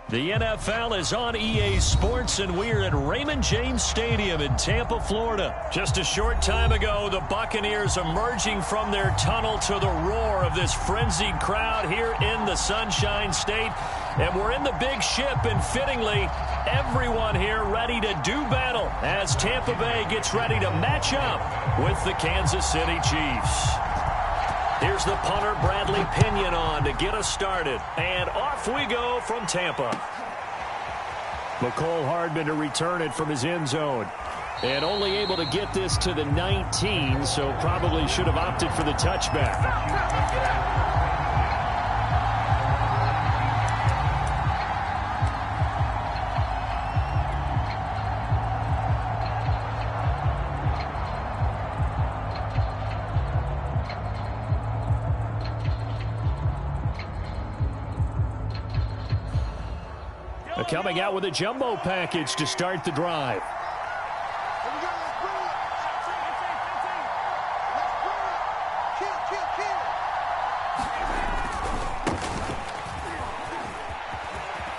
The NFL is on EA Sports, and we're at Raymond James Stadium in Tampa, Florida. Just a short time ago, the Buccaneers emerging from their tunnel to the roar of this frenzied crowd here in the Sunshine State. And we're in the big ship, and fittingly, everyone here ready to do battle as Tampa Bay gets ready to match up with the Kansas City Chiefs. Here's the punter, Bradley Pinion, on to get us started. And off we go from Tampa. McCole Hardman to return it from his end zone. And only able to get this to the 19, so probably should have opted for the touchback. Coming out with a jumbo package to start the drive.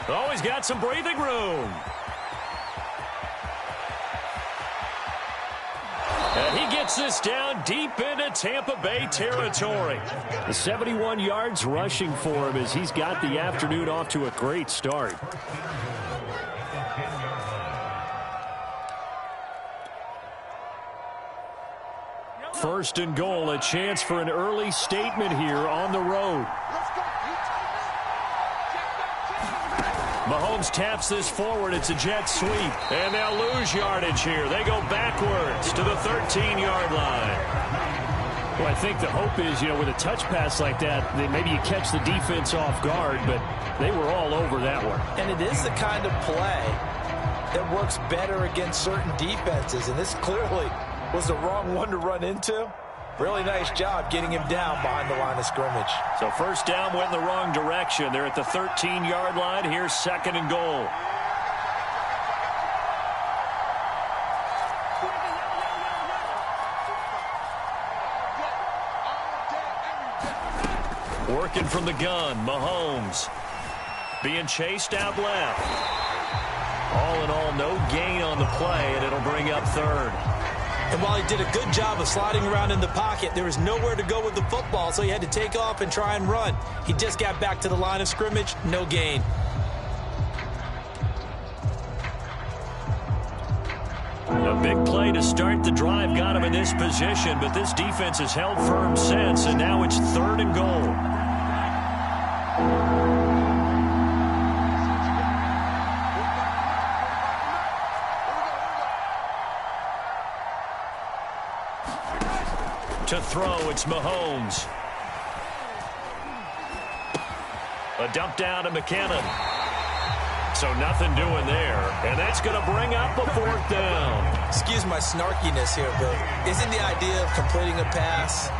Oh, he's got some breathing room. And he gets this down deep into Tampa Bay territory. The 71 yards rushing for him as he's got the afternoon off to a great start. First and goal, a chance for an early statement here on the road. Mahomes taps this forward. It's a jet sweep. And they'll lose yardage here. They go backwards to the 13-yard line. Well, I think the hope is, with a touch pass like that, maybe you catch the defense off guard, but they were all over that one. And it is the kind of play that works better against certain defenses, and this clearly was the wrong one to run into. Really nice job getting him down behind the line of scrimmage. So first down went in the wrong direction. They're at the 13-yard line. Here's second and goal. Working from the gun, Mahomes. Being chased out left. All in all, no gain on the play, and it'll bring up third. And while he did a good job of sliding around in the pocket, there was nowhere to go with the football, so he had to take off and try and run. He just got back to the line of scrimmage, no gain. A big play to start the drive got him in this position, but this defense has held firm since, and now it's third and goal. To throw, it's Mahomes. A dump down to McKinnon. So nothing doing there. And that's going to bring up a fourth down. Excuse my snarkiness here, but isn't the idea of completing a pass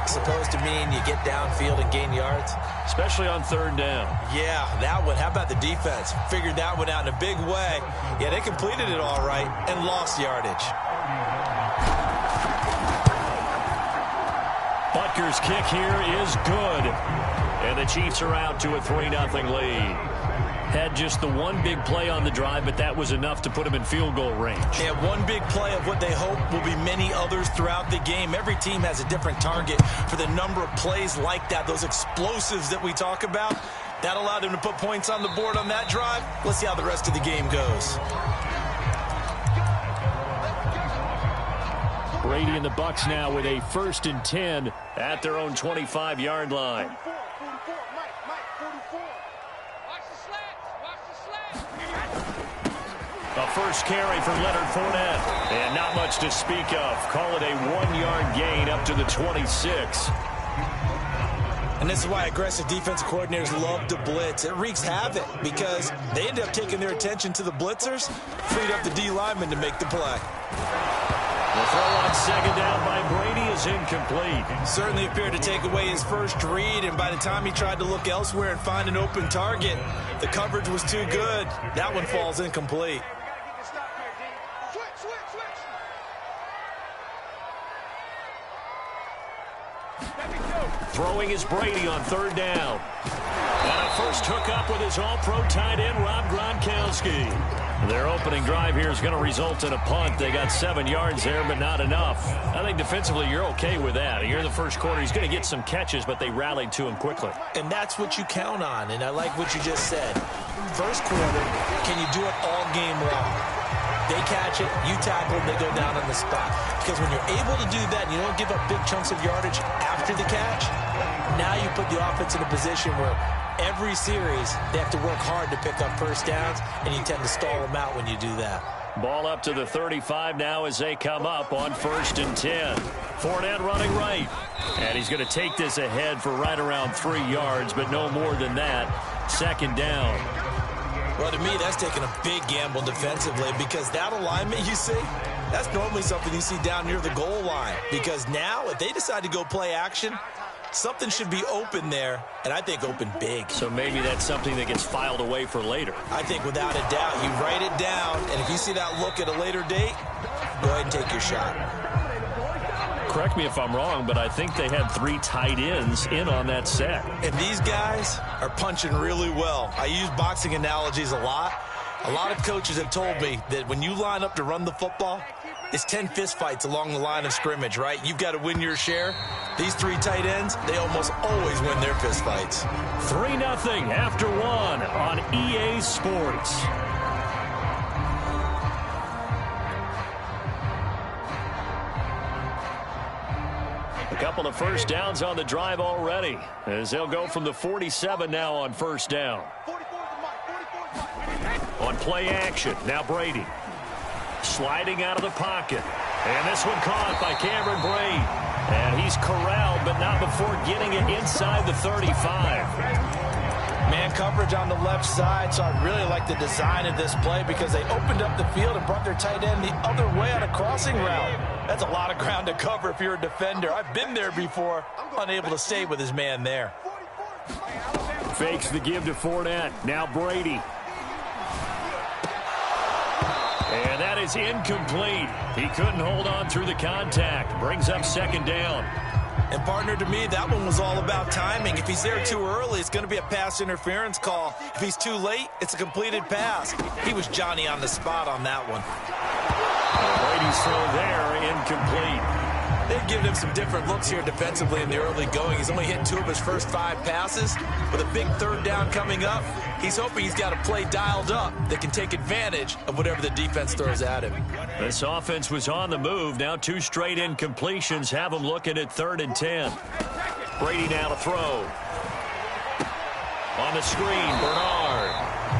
supposed to mean you get downfield and gain yards? Especially on third down. Yeah, that one. How about the defense? Figured that one out in a big way. Yeah, they completed it all right and lost yardage. Butker's kick here is good. And the Chiefs are out to a 3-0 lead. Had just the one big play on the drive, but that was enough to put him in field goal range. Yeah, one big play of what they hope will be many others throughout the game. Every team has a different target for the number of plays like that, those explosives that we talk about. That allowed him to put points on the board on that drive. Let's see how the rest of the game goes. Brady and the Bucs now with a 1st and 10 at their own 25-yard line. A first carry from Leonard Fournette. And not much to speak of. Call it a 1-yard gain up to the 26. And this is why aggressive defensive coordinators love to blitz. It wreaks havoc because they end up taking their attention to the blitzers, freed up the D lineman to make the play. The throw on second down by Brady is incomplete. Certainly appeared to take away his first read, and by the time he tried to look elsewhere and find an open target, the coverage was too good. That one falls incomplete. Throwing is Brady on third down. And a first hookup with his all-pro tight end, Rob Gronkowski. Their opening drive here is going to result in a punt. They got 7 yards there, but not enough. I think defensively you're okay with that. Here in the first quarter, he's going to get some catches, but they rallied to him quickly. And that's what you count on, and I like what you just said. First quarter, can you do it all game long? They catch it, you tackle, they go down on the spot. Because when you're able to do that and you don't give up big chunks of yardage after the catch, now you put the offense in a position where every series they have to work hard to pick up first downs, and you tend to stall them out when you do that. Ball up to the 35 now as they come up on 1st and 10. Fournette running right. And he's going to take this ahead for right around 3 yards, but no more than that. 2nd down. Well, to me, that's taking a big gamble defensively, because that alignment you see, that's normally something you see down near the goal line. Because now, if they decide to go play action, something should be open there, and I think open big. So maybe that's something that gets filed away for later. I think without a doubt, you write it down, and if you see that look at a later date, go ahead and take your shot. Correct me if I'm wrong, but I think they had 3 tight ends in on that set. And these guys are punching really well. I use boxing analogies a lot. A lot of coaches have told me that when you line up to run the football, it's 10 fistfights along the line of scrimmage, right? You've got to win your share. These 3 tight ends, they almost always win their fistfights. 3-0 after 1 on EA Sports. A couple of first downs on the drive already, as they'll go from the 47 now on 1st down. On play action, now Brady. Sliding out of the pocket. And this one caught by Cameron Brate. And he's corralled, but not before getting it inside the 35. Man coverage on the left side, so I really like the design of this play because they opened up the field and brought their tight end the other way on a crossing route. That's a lot of ground to cover if you're a defender. I've been there before, unable to stay with his man there. Fakes the give to Fournette. Now Brady. And that is incomplete. He couldn't hold on through the contact. Brings up 2nd down. And, partner, to me, that one was all about timing. If he's there too early, it's going to be a pass interference call. If he's too late, it's a completed pass. He was Johnny on the spot on that one. Brady's throw there, incomplete. They've given him some different looks here defensively in the early going. He's only hit 2 of his first 5 passes. With a big 3rd down coming up, he's hoping he's got a play dialed up that can take advantage of whatever the defense throws at him. This offense was on the move. Now 2 straight incompletions have him looking at 3rd and 10. Brady now to throw. On the screen, Bernard.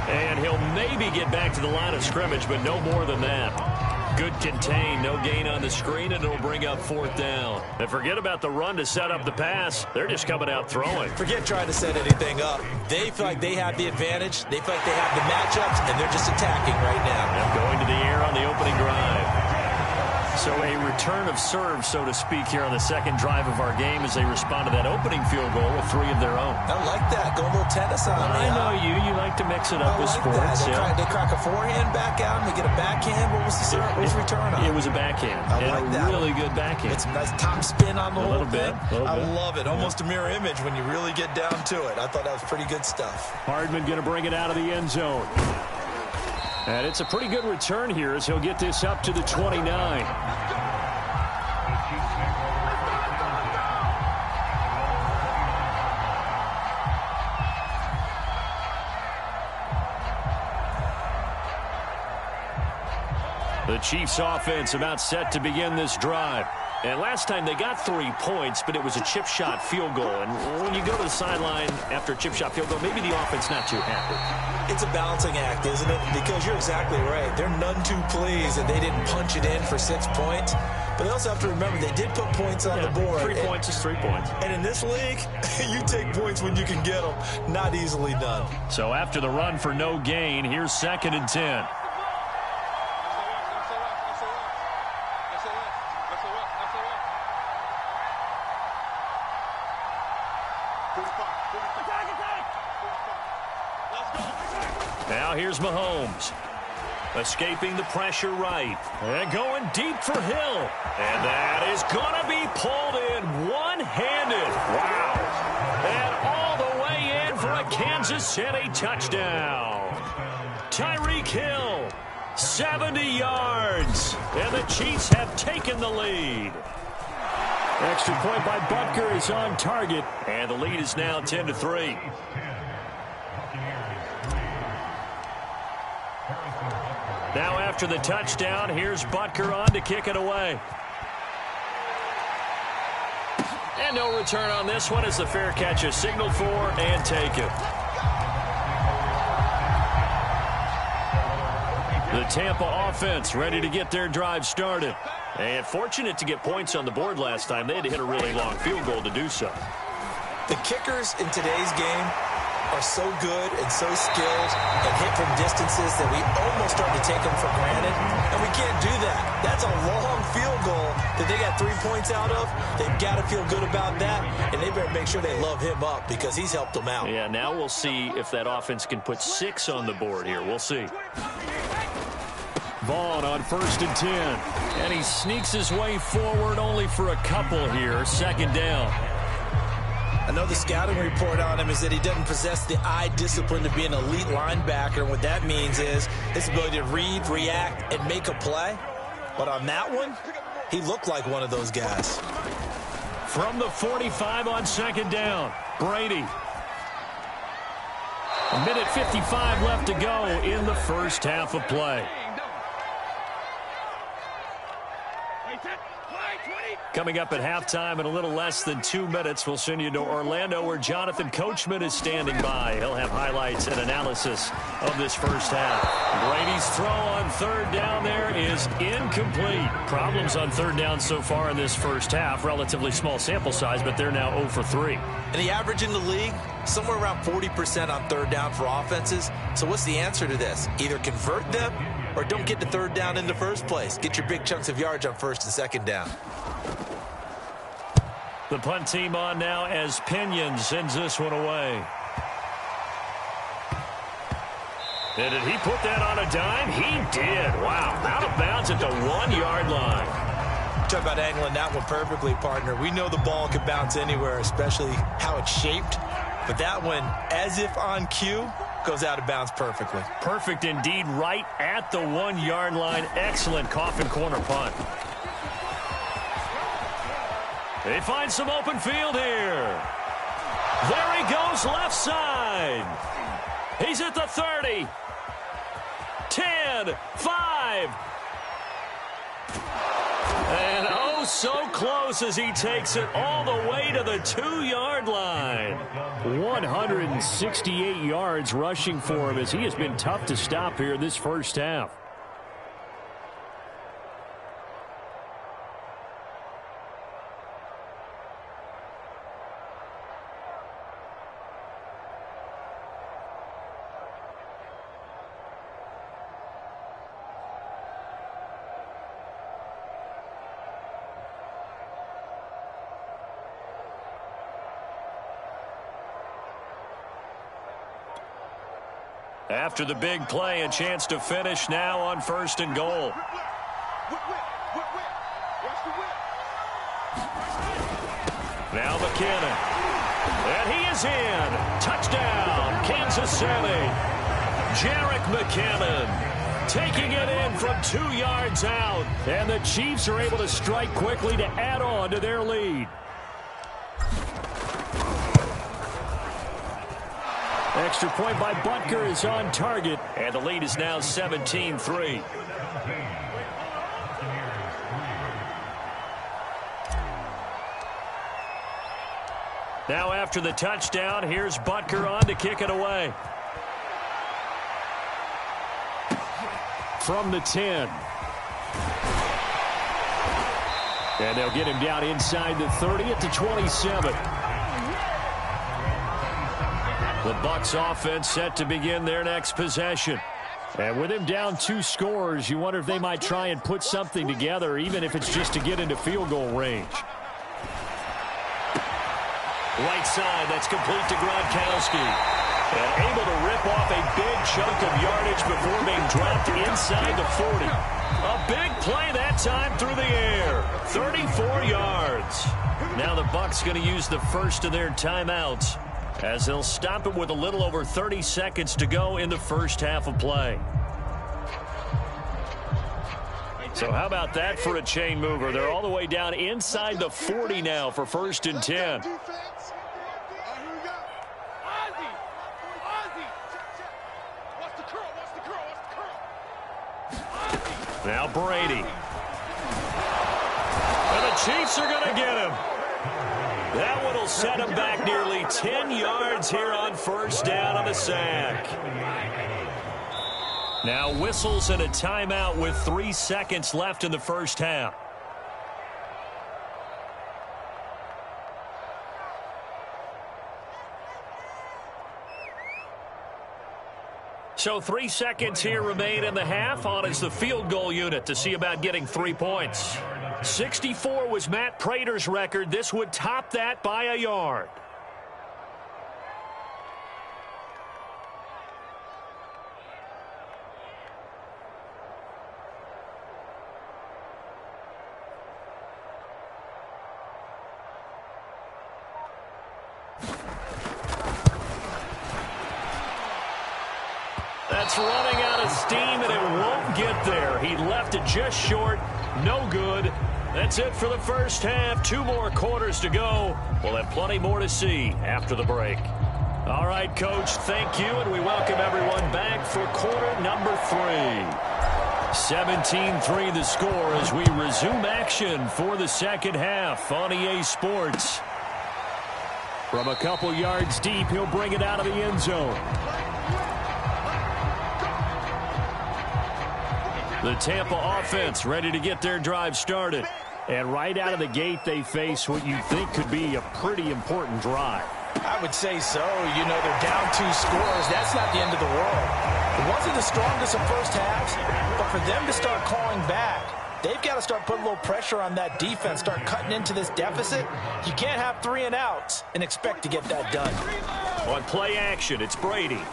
And he'll maybe get back to the line of scrimmage, but no more than that. Good contain, no gain on the screen, and it'll bring up 4th down. And forget about the run to set up the pass. They're just coming out throwing. Forget trying to set anything up. They feel like they have the advantage. They feel like they have the matchups, and they're just attacking right now. And going to the air on the opening drive. So a return of serve, so to speak, here on the 2nd drive of our game as they respond to that opening field goal with 3 of their own. I like that. Go a little tennis on me. I know you. You like to mix it up with sports. They crack a forehand back out and they get a backhand. What was the return on? It was a backhand. I like that. Really good backhand. It's a nice top spin on the whole thing. I love it. Almost a mirror image when you really get down to it. I thought that was pretty good stuff. Hardman going to bring it out of the end zone. And it's a pretty good return here as he'll get this up to the 29. The Chiefs offense about set to begin this drive. And last time they got 3 points, but it was a chip shot field goal. And when you go to the sideline after a chip shot field goal, maybe the offense not too happy. It's a balancing act, isn't it? Because you're exactly right. They're none too pleased that they didn't punch it in for 6 points. But they also have to remember they did put points on the board. 3 points is 3 points. And in this league, you take points when you can get them. Not easily done. So after the run for no gain, here's 2nd and 10. Now here's Mahomes. Escaping the pressure right. And going deep for Hill. And that is going to be pulled in one-handed. Wow. Kansas City touchdown. Tyreek Hill, 70 yards, and the Chiefs have taken the lead. Extra point by Butker is on target, and the lead is now 10-3. Now after the touchdown, here's Butker on to kick it away. And no return on this one as the fair catch is signaled for and taken. The Tampa offense ready to get their drive started. And fortunate to get points on the board last time. They had to hit a really long field goal to do so. The kickers in today's game are so good and so skilled and hit from distances that we almost start to take them for granted. And we can't do that. That's a long field goal that they got 3 points out of. They've got to feel good about that, and they better make sure they love him up because he's helped them out. Yeah, now we'll see if that offense can put 6 on the board here. We'll see. Vaughn on 1st and 10. And he sneaks his way forward only for a couple here. 2nd down. I know the scouting report on him is that he doesn't possess the eye discipline to be an elite linebacker. And what that means is his ability to read, react, and make a play. But on that one, he looked like one of those guys. From the 45 on 2nd down, Brady. 1:55 left to go in the first half of play. Coming up at halftime in a little less than 2 minutes, we'll send you to Orlando where Jonathan Coachman is standing by. He'll have highlights and analysis of this first half. Brady's throw on 3rd down there is incomplete. Problems on 3rd down so far in this first half. Relatively small sample size, but they're now 0 for 3. And the average in the league, somewhere around 40% on 3rd down for offenses. So what's the answer to this? Either convert them or don't get to 3rd down in the first place. Get your big chunks of yards on 1st and 2nd down. The punt team on now as Pinion sends this one away. And did he put that on a dime? He did. Wow. Out of bounds at the 1-yard line. Talk about angling that one perfectly, partner. We know the ball can bounce anywhere, especially how it's shaped. But that one, as if on cue, goes out of bounds perfectly. Perfect indeed, right at the 1-yard line. Excellent coffin corner punt. They find some open field here. There he goes left side. He's at the 30. 10, 5. And oh, so close as he takes it all the way to the 2-yard line. 168 yards rushing for him as he has been tough to stop here in this first half. After the big play, a chance to finish now on 1st and goal. Now McKinnon. And he is in. Touchdown, Kansas City. Jerick McKinnon taking it in from 2 yards out. And the Chiefs are able to strike quickly to add on to their lead. Extra point by Butker is on target, and the lead is now 17-3. Now after the touchdown, here's Butker on to kick it away. From the 10. And they'll get him down inside the 30 at the 27. The Bucs offense set to begin their next possession. And with him down 2 scores, you wonder if they might try and put something together, even if it's just to get into field goal range. Right side, that's complete to Gronkowski. And able to rip off a big chunk of yardage before being dropped inside the 40. A big play that time through the air. 34 yards. Now the Bucs going to use the first of their timeouts. as they'll stop it with a little over 30 seconds to go in the first half of play. So how about that for a chain mover? They're all the way down inside the 40 now for 1st and 10. Now Brady. And the Chiefs are going to get him. That one will set him back nearly 10 yards here on 1st down on the sack. Now whistles and a timeout with 3 seconds left in the first half. So 3 seconds here remain in the half. On is the field goal unit to see about getting 3 points. 64 was Matt Prater's record. This would top that by a yard. That's running out of steam, and it won't get there. He left it just short. No good. That's it for the first half. 2 more quarters to go. We'll have plenty more to see after the break. All right, Coach, thank you, and we welcome everyone back for quarter number 3. 17-3 the score as we resume action for the second half on EA Sports. From a couple yards deep, he'll bring it out of the end zone. The Tampa offense ready to get their drive started. And right out of the gate, they face what you think could be a pretty important drive. I would say so. You know, they're down 2 scores. That's not the end of the world. It wasn't the strongest of first halves, but for them to start clawing back, they've got to start putting a little pressure on that defense, start cutting into this deficit. You can't have 3 and outs and expect to get that done. On play action, it's Brady.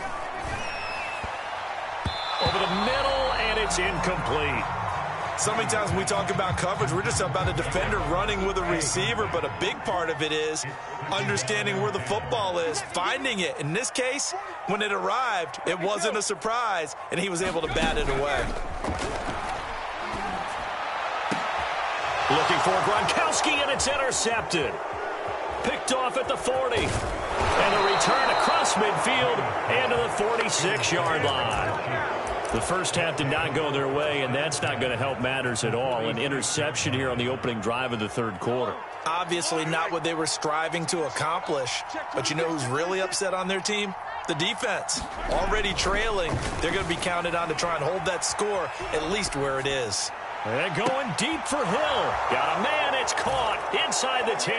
Over the middle, and it's incomplete. So many times when we talk about coverage, we're just about a defender running with a receiver, but a big part of it is understanding where the football is, finding it. In this case, when it arrived, it wasn't a surprise, and he was able to bat it away. Looking for Gronkowski, and it's intercepted. Picked off at the 40. And a return across midfield and to the 46-yard line. The first half did not go their way, and that's not going to help matters at all. An interception here on the opening drive of the third quarter. Obviously not what they were striving to accomplish. But you know who's really upset on their team? The defense. Already trailing. They're going to be counted on to try and hold that score at least where it is. And going deep for Hill. Got a man. It's caught inside the 10.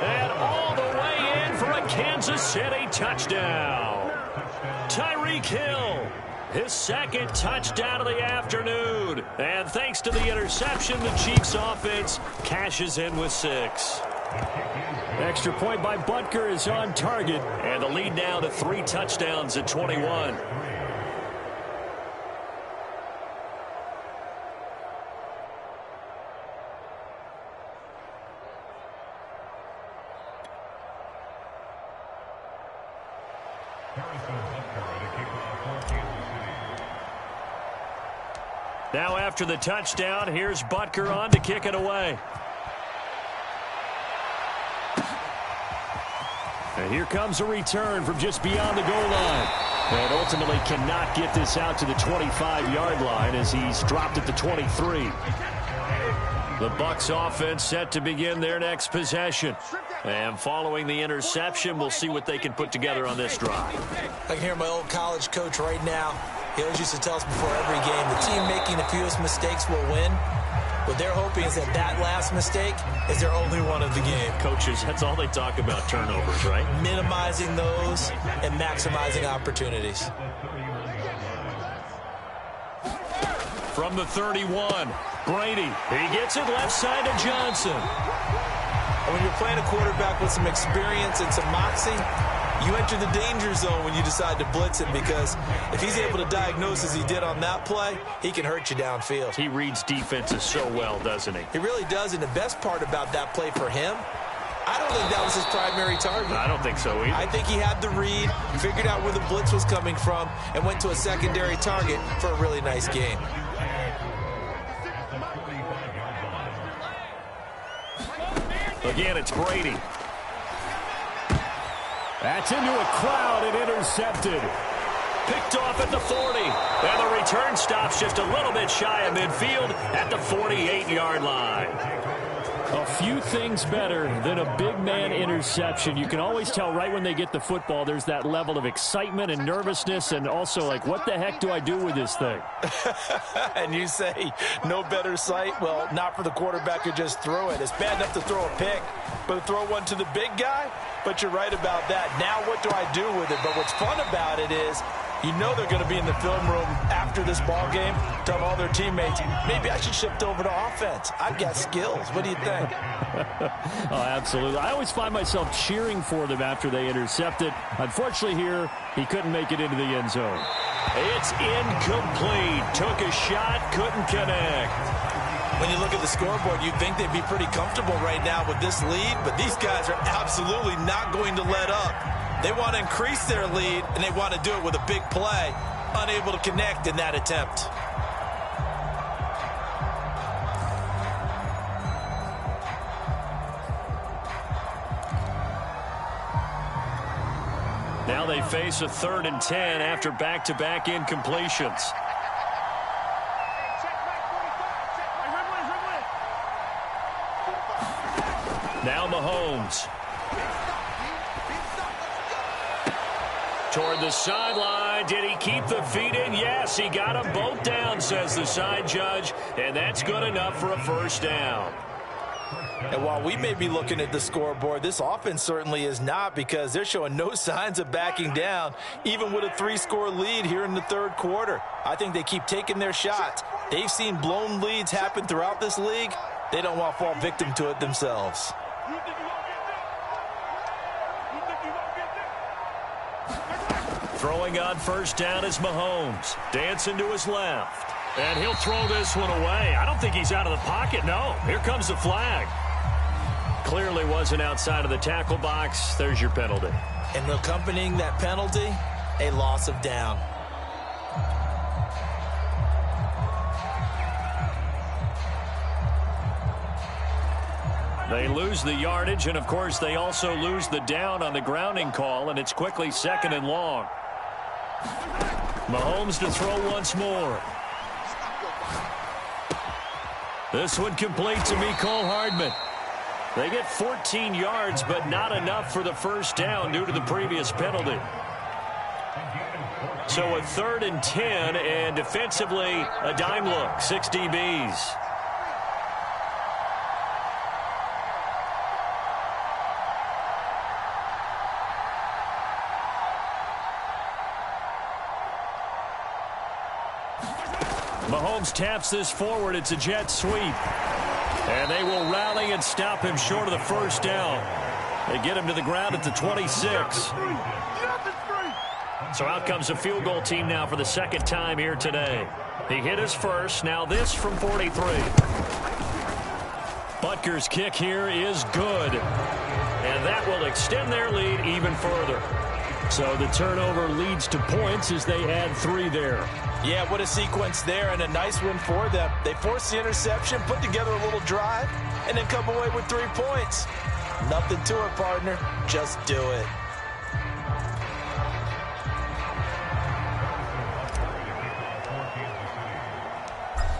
And all the way in for a Kansas City touchdown. Tyreek Hill. His second touchdown of the afternoon. And thanks to the interception, the Chiefs offense cashes in with 6. Extra point by Butker is on target. And the lead now to 3 touchdowns at 21. Now after the touchdown, here's Butker on to kick it away. And here comes a return from just beyond the goal line. And ultimately cannot get this out to the 25-yard line as he's dropped at the 23. The Bucs offense set to begin their next possession. And following the interception, we'll see what they can put together on this drive. I can hear my old college coach right now. He always used to tell us before every game, the team making the fewest mistakes will win. What they're hoping is that that last mistake is their only one of the game. Coaches, that's all they talk about, turnovers, right? Minimizing those and maximizing opportunities. From the 31, Brady. He gets it left side to Johnson. And when you're playing a quarterback with some experience and some moxie, you enter the danger zone when you decide to blitz him, because if he's able to diagnose as he did on that play, he can hurt you downfield. He reads defenses so well, doesn't he? He really does, and the best part about that play for him, I don't think that was his primary target. I don't think so either. I think he had the read, figured out where the blitz was coming from, and went to a secondary target for a really nice game. Again, it's Brady. That's into a crowd and intercepted. Picked off at the 40. And the return stops just a little bit shy of midfield at the 48-yard line. A few things better than a big man interception. You can always tell right when they get the football, there's that level of excitement and nervousness, and also like, what the heck do I do with this thing? And you say, no better sight? Well, not for the quarterback who just threw it. It's bad enough to throw a pick, but to throw one to the big guy? But you're right about that. Now what do I do with it? But what's fun about it is, you know they're going to be in the film room after this ball game, tell all their teammates, maybe I should shift over to offense. I've got skills. What do you think? Oh, absolutely. I always find myself cheering for them after they intercept it. Unfortunately here, he couldn't make it into the end zone. It's incomplete. Took a shot, couldn't connect. When you look at the scoreboard, you'd think they'd be pretty comfortable right now with this lead, but these guys are absolutely not going to let up. They want to increase their lead, and they want to do it with a big play. Unable to connect in that attempt. Now they face a 3rd and 10 after back-to-back incompletions. Now Mahomes. Toward the sideline. Did he keep the feet in? Yes, he got them both down, says the side judge. And that's good enough for a first down. And while we may be looking at the scoreboard, this offense certainly is not, because they're showing no signs of backing down, even with a 3-score lead here in the third quarter. I think they keep taking their shots. They've seen blown leads happen throughout this league. They don't want to fall victim to it themselves. Throwing on first down is Mahomes. Dancing to his left. And he'll throw this one away. I don't think he's out of the pocket, no. Here comes the flag. Clearly wasn't outside of the tackle box. There's your penalty. And accompanying that penalty, a loss of down. They lose the yardage, and of course they also lose the down on the grounding call, and it's quickly 2nd and long. Mahomes to throw once more. This one complete to Mecole Hardman. They get 14 yards, but not enough for the first down due to the previous penalty. So a 3rd and 10, and defensively a dime look, 6 DBs. Mahomes taps this forward. It's a jet sweep. And they will rally and stop him short of the first down. They get him to the ground at the 26. So out comes the field goal team now for the 2nd time here today. He hit his first. Now this from 43. Butker's kick here is good. And that will extend their lead even further. So the turnover leads to points as they add 3 there. Yeah, what a sequence there, and a nice win for them. They forced the interception, put together a little drive, and then come away with 3 points. Nothing to it, partner. Just do it.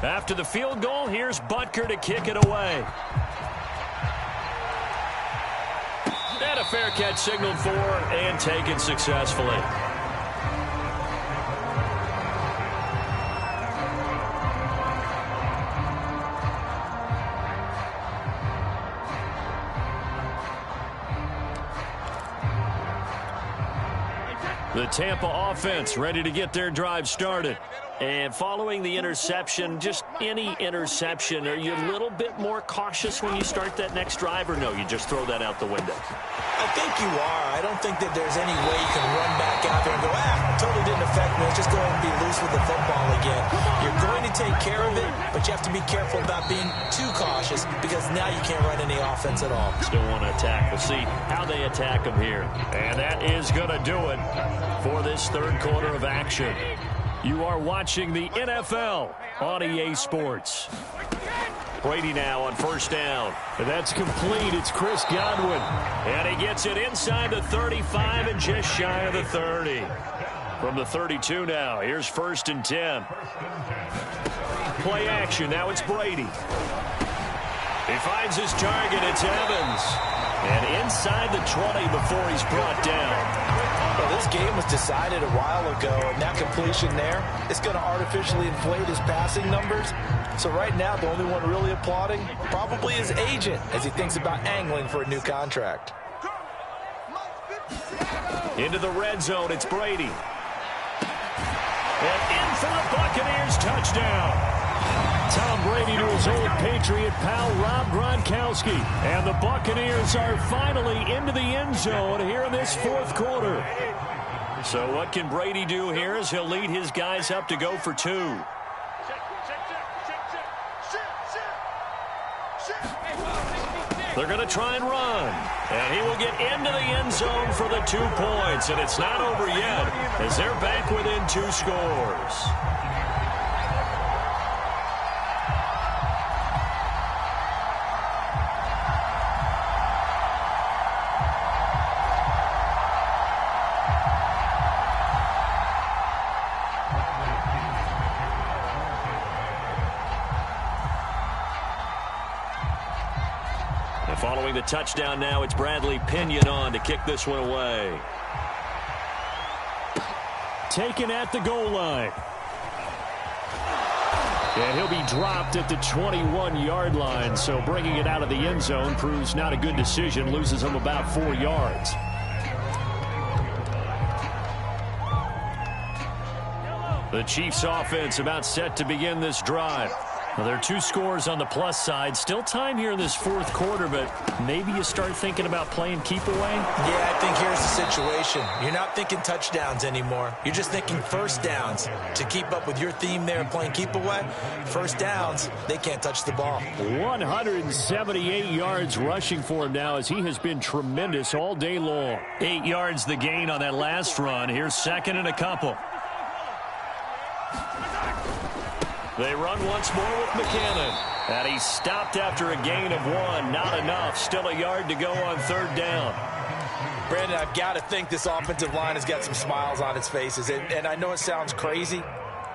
After the field goal, here's Butker to kick it away. And a fair catch signaled for and taken successfully. The Tampa offense ready to get their drive started. And following the interception, just any interception, are you a little bit more cautious when you start that next drive, or no, you just throw that out the window? I think you are. I don't think that there's any way you can run back out there and go, totally didn't affect me. Let's just go ahead and be loose with the football again. You're going to take care of it, but you have to be careful about being too cautious because now you can't run any offense at all. Still want to attack. We'll see how they attack him here. And that is going to do it for this third quarter of action. You are watching the NFL on EA Sports. Brady now on first down. And that's complete. It's Chris Godwin. And he gets it inside the 35 and just shy of the 30. From the 32 now. Here's 1st and 10. Play action. Now it's Brady. He finds his target. It's Evans. And inside the 20 before he's brought down. Well, this game was decided a while ago, and that completion there is going to artificially inflate his passing numbers. So right now, the only one really applauding probably his agent as he thinks about angling for a new contract. Into the red zone, it's Brady. And in for the Buccaneers touchdown. Tom Brady to his old Patriot pal, Rob Gronkowski. And the Buccaneers are finally into the end zone here in this fourth quarter. So what can Brady do here as he'll lead his guys up to go for 2. They're going to try and run. And he will get into the end zone for the 2 points. And it's not over yet as they're back within 2 scores. Following the touchdown now, it's Bradley Pinion on to kick this one away. Taken at the goal line. And he'll be dropped at the 21-yard line, so bringing it out of the end zone proves not a good decision, loses him about 4 yards. The Chiefs offense about set to begin this drive. Well, there are 2 scores on the plus side. Still time here in this fourth quarter, but maybe you start thinking about playing keep away? Yeah, I think here's the situation. You're not thinking touchdowns anymore. You're just thinking first downs. To keep up with your theme there of playing keep away, first downs, they can't touch the ball. 178 yards rushing for him now as he has been tremendous all day long. 8 yards the gain on that last run. Here's 2nd and a couple. They run once more with McKinnon. And he's stopped after a gain of 1. Not enough. Still a yard to go on 3rd down. Brandon, I've got to think this offensive line has got some smiles on its faces. And I know it sounds crazy,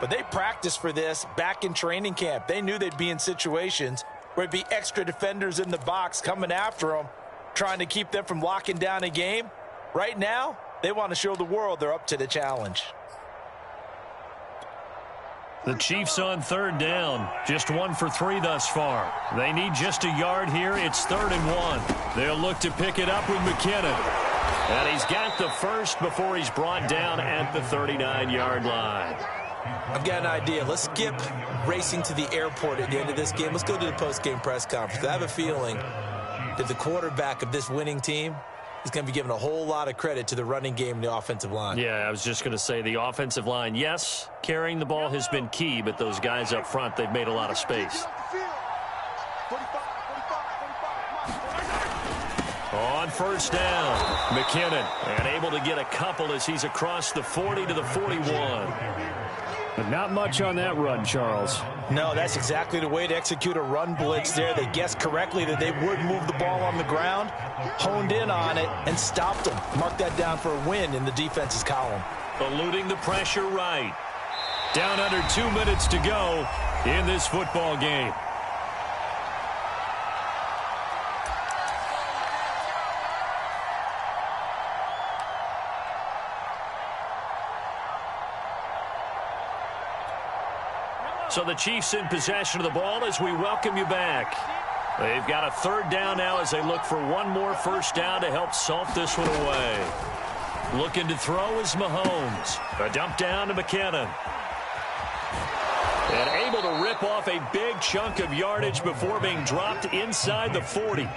but they practiced for this back in training camp. They knew they'd be in situations where it'd be extra defenders in the box coming after them, trying to keep them from locking down a game. Right now, they want to show the world they're up to the challenge. The Chiefs on 3rd down. Just 1 for 3 thus far. They need just a yard here. It's 3rd and 1. They'll look to pick it up with McKinnon. And he's got the first before he's brought down at the 39-yard line. I've got an idea. Let's skip racing to the airport at the end of this game. Let's go to the post-game press conference. I have a feeling that the quarterback of this winning team is going to be given a whole lot of credit to the running game and the offensive line. Yeah, I was just going to say the offensive line, yes, carrying the ball has been key, but those guys up front, they've made a lot of space. On first down, McKinnon, and able to get a couple as he's across the 40 to the 41. But not much on that run, Charles. No, that's exactly the way to execute a run blitz there. They guessed correctly that they would move the ball on the ground, honed in on it, and stopped them. Mark that down for a win in the defense's column. Eluding the pressure right. Down under 2 minutes to go in this football game. So the Chiefs in possession of the ball as we welcome you back. They've got a 3rd down now as they look for 1 more first down to help salt this one away. Looking to throw is Mahomes. A dump down to McKinnon. And able to rip off a big chunk of yardage before being dropped inside the 40.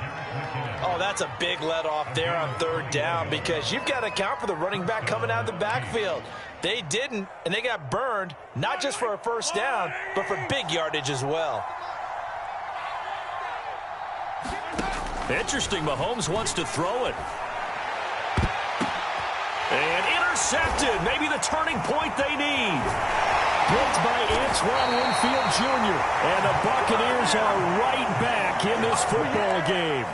Oh, that's a big let off there on third down because you've got to account for the running back coming out of the backfield. They didn't, and they got burned, not just for a first down, but for big yardage as well. Interesting, Mahomes wants to throw it. And intercepted, maybe the turning point they need. Picked by Antoine Winfield Jr. And the Buccaneers are right back in this football game.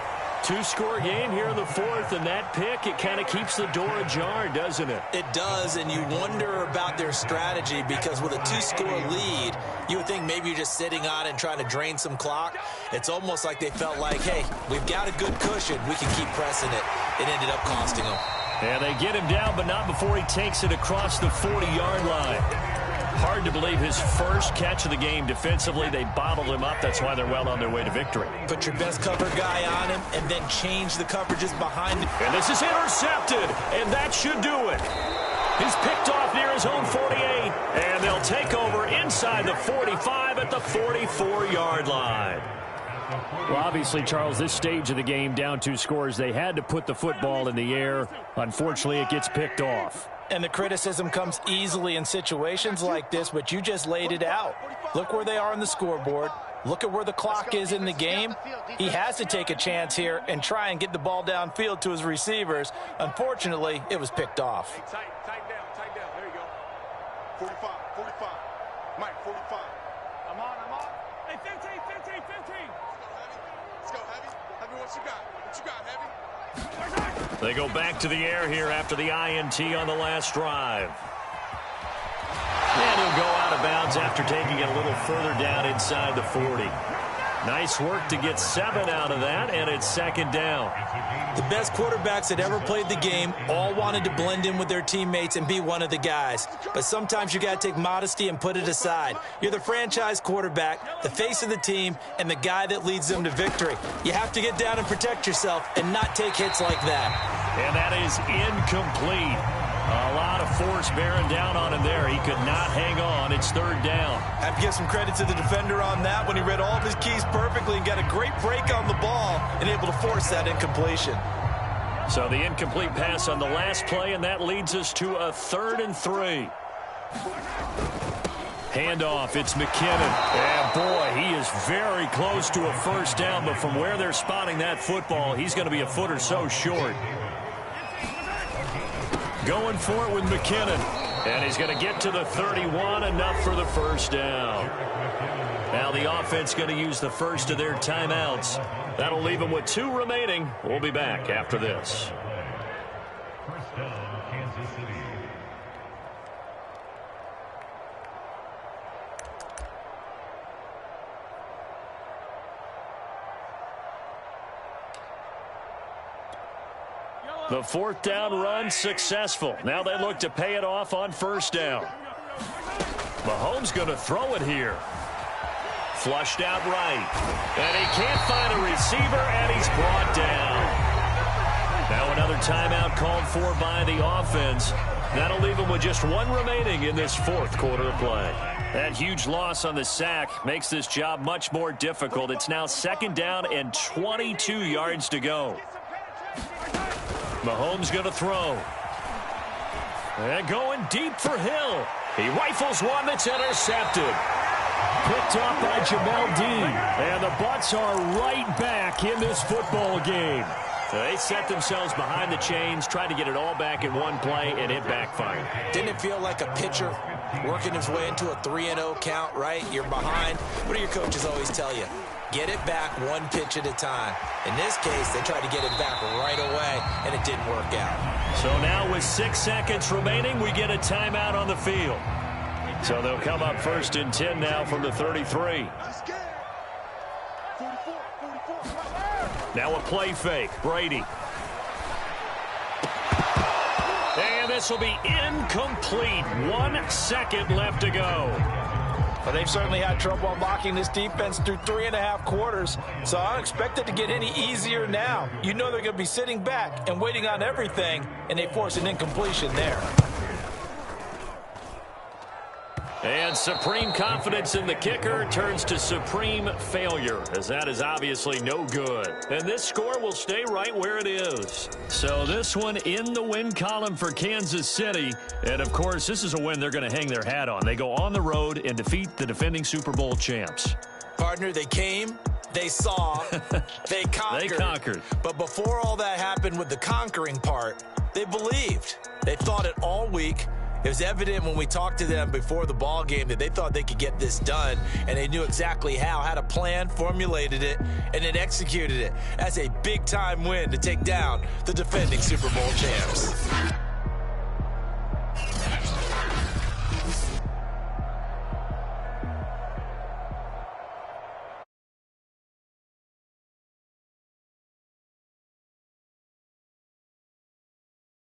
Two-score game here in the fourth, and that pick, it kind of keeps the door ajar, doesn't it? It does, and you wonder about their strategy because with a two-score lead, you would think maybe you're just sitting on and trying to drain some clock. It's almost like they felt like, hey, we've got a good cushion. We can keep pressing it. It ended up costing them. And they get him down, but not before he takes it across the 40-yard line. Hard to believe his first catch of the game defensively. They bottled him up. That's why they're well on their way to victory. Put your best cover guy on him and then change the coverages behind him. And this is intercepted, and that should do it. He's picked off near his own 48, and they'll take over inside the 45 at the 44-yard line. Well, obviously, Charles, this stage of the game, down 2 scores, they had to put the football in the air. Unfortunately, it gets picked off. And the criticism comes easily in situations like this, but you just laid it out. Look where they are on the scoreboard. Look at where the clock is in the game. He has to take a chance here and try and get the ball downfield to his receivers. Unfortunately, it was picked off. Hey, tight down. There you go. 45. Mike, 45. I'm on. Hey, 15. Let's go, Heavy. Heavy, what you got, Heavy? They go back to the air here after the INT on the last drive. And he'll go out of bounds after taking it a little further down inside the 40. Nice work to get 7 out of that, and it's second down. The best quarterbacks that ever played the game all wanted to blend in with their teammates and be one of the guys. But sometimes you got to take modesty and put it aside. You're the franchise quarterback, the face of the team, and the guy that leads them to victory. You have to get down and protect yourself and not take hits like that. And that is incomplete. A lot of force bearing down on him there. He could not hang on. It's third down. I have to give some credit to the defender on that when he read all of his keys perfectly and got a great break on the ball and able to force that incompletion. So the incomplete pass on the last play, and that leads us to a 3rd and 3. Handoff, it's McKinnon. And boy, he is very close to a first down, but from where they're spotting that football, he's going to be a foot or so short. Going for it with McKinnon. And he's going to get to the 31, enough for the first down. Now the offense going to use the first of their timeouts. That'll leave them with 2 remaining. We'll be back after this. First down, Kansas City. The 4th down run successful. Now they look to pay it off on first down. Mahomes going to throw it here. Flushed out right. And he can't find a receiver, and he's brought down. Now another timeout called for by the offense. That'll leave him with just 1 remaining in this 4th quarter of play. That huge loss on the sack makes this job much more difficult. It's now 2nd down and 22 yards to go. Mahomes going to throw. And going deep for Hill. He rifles one that's intercepted. Picked off by Jamel Dean. And the Bucs are right back in this football game. They set themselves behind the chains, tried to get it all back in one play, and it backfired. Didn't it feel like a pitcher working his way into a 3-0 count, right? You're behind. What do your coaches always tell you? Get it back 1 pitch at a time. In this case, they tried to get it back right away, and it didn't work out. So now with 6 seconds remaining, we get a timeout on the field. So they'll come up 1st and 10 now from the 33. Now a play fake. Brady. And this will be incomplete. 1 second left to go. Well, they've certainly had trouble unlocking this defense through 3.5 quarters, so I don't expect it to get any easier now. You know they're going to be sitting back and waiting on everything, and they force an incompletion there. And supreme confidence in the kicker turns to supreme failure, as that is obviously no good. And this score will stay right where it is. So this one in the win column for Kansas City. And, of course, this is a win they're going to hang their hat on. They go on the road and defeat the defending Super Bowl champs. Partner, they came, they saw, they conquered. They conquered. But before all that happened with the conquering part, they believed. They thought it all week. It was evident when we talked to them before the ball game that they thought they could get this done, and they knew exactly how, had a plan, formulated it, and then executed it. That's a big-time win to take down the defending Super Bowl champs.